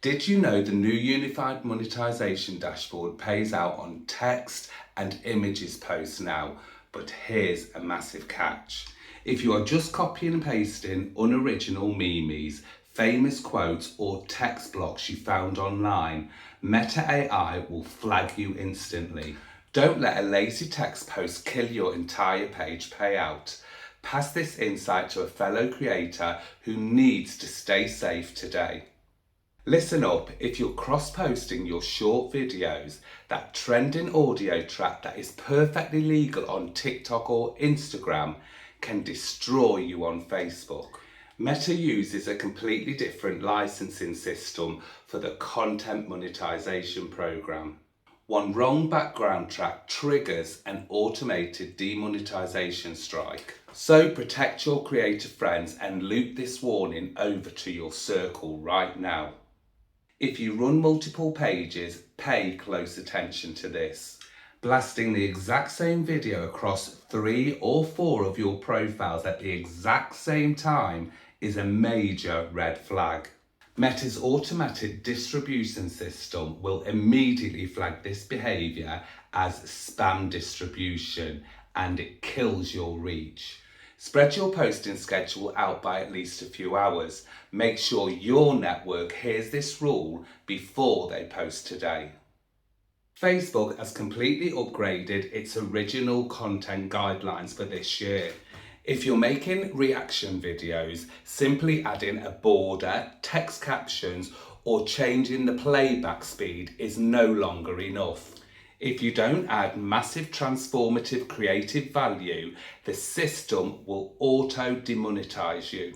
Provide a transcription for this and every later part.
Did you know the new unified monetization dashboard pays out on text and images posts now? But here's a massive catch. If you are just copying and pasting unoriginal memes, famous quotes or text blocks you found online, Meta AI will flag you instantly. Don't let a lazy text post kill your entire page payout. Pass this insight to a fellow creator who needs to stay safe today. Listen up, if you're cross-posting your short videos, that trending audio track that is perfectly legal on TikTok or Instagram can destroy you on Facebook. Meta uses a completely different licensing system for the content monetization program. One wrong background track triggers an automated demonetization strike. So protect your creative friends and loop this warning over to your circle right now. If you run multiple pages, pay close attention to this. Blasting the exact same video across 3 or 4 of your profiles at the exact same time is a major red flag. Meta's automatic distribution system will immediately flag this behaviour as spam distribution, and it kills your reach. Spread your posting schedule out by at least a few hours. Make sure your network hears this rule before they post today. Facebook has completely upgraded its original content guidelines for this year. If you're making reaction videos, simply adding a border, text captions, or changing the playback speed is no longer enough. If you don't add massive transformative creative value, the system will auto-demonetize you.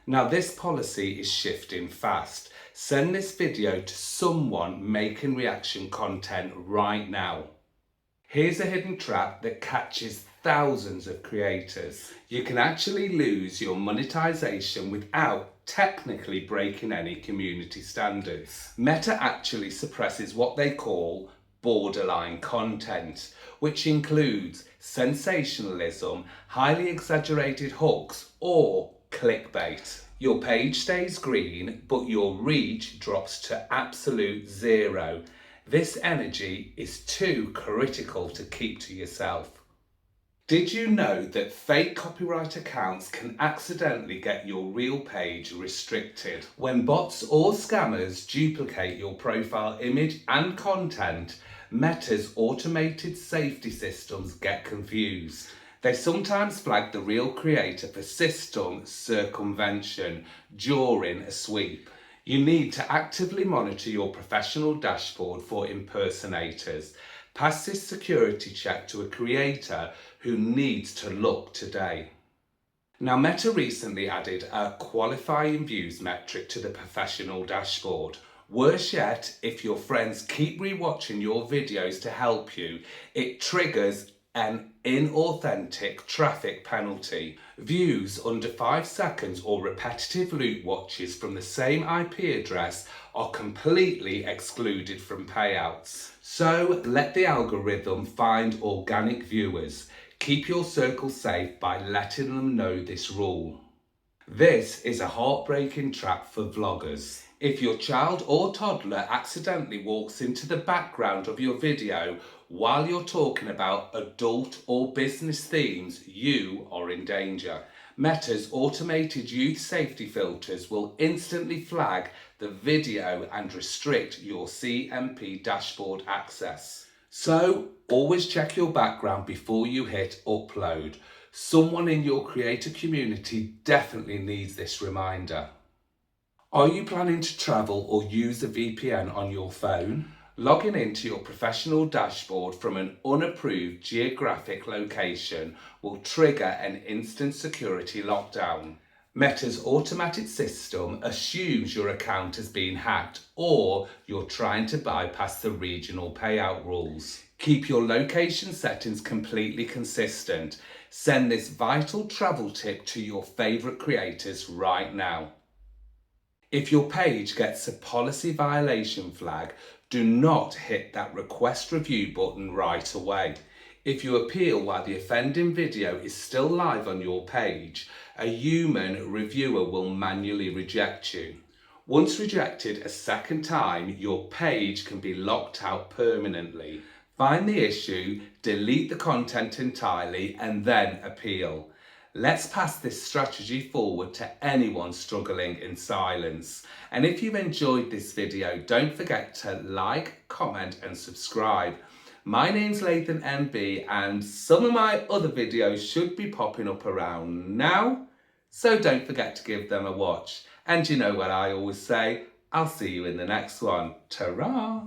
Now this policy is shifting fast. Send this video to someone making reaction content right now. Here's a hidden trap that catches thousands of creators. You can actually lose your monetization without technically breaking any community standards. Meta actually suppresses what they call borderline content, which includes sensationalism, highly exaggerated hooks, or clickbait. Your page stays green, but your reach drops to absolute zero. This energy is too critical to keep to yourself. Did you know that fake copyright accounts can accidentally get your real page restricted? When bots or scammers duplicate your profile image and content, Meta's automated safety systems get confused. They sometimes flag the real creator for system circumvention during a sweep. You need to actively monitor your professional dashboard for impersonators. Pass this security check to a creator who needs to look today. Now, Meta recently added a qualifying views metric to the professional dashboard. Worse yet, if your friends keep rewatching your videos to help you, it triggers an inauthentic traffic penalty. Views under 5 seconds or repetitive loop watches from the same IP address are completely excluded from payouts. So let the algorithm find organic viewers. Keep your circle safe by letting them know this rule. This is a heartbreaking trap for vloggers. If your child or toddler accidentally walks into the background of your video while you're talking about adult or business themes, you are in danger. Meta's automated youth safety filters will instantly flag the video and restrict your CMP dashboard access. So, always check your background before you hit upload. Someone in your creator community definitely needs this reminder. Are you planning to travel or use a VPN on your phone? Logging into your professional dashboard from an unapproved geographic location will trigger an instant security lockdown. Meta's automatic system assumes your account has been hacked or you're trying to bypass the regional payout rules. Keep your location settings completely consistent. Send this vital travel tip to your favourite creators right now. If your page gets a policy violation flag, do not hit that request review button right away. If you appeal while the offending video is still live on your page, a human reviewer will manually reject you. Once rejected a second time, your page can be locked out permanently. Find the issue, delete the content entirely, and then appeal. Let's pass this strategy forward to anyone struggling in silence. And if you've enjoyed this video, don't forget to like, comment and subscribe. My name's lathonmb and some of my other videos should be popping up around now, so don't forget to give them a watch. And you know what I always say, I'll see you in the next one. Ta-ra!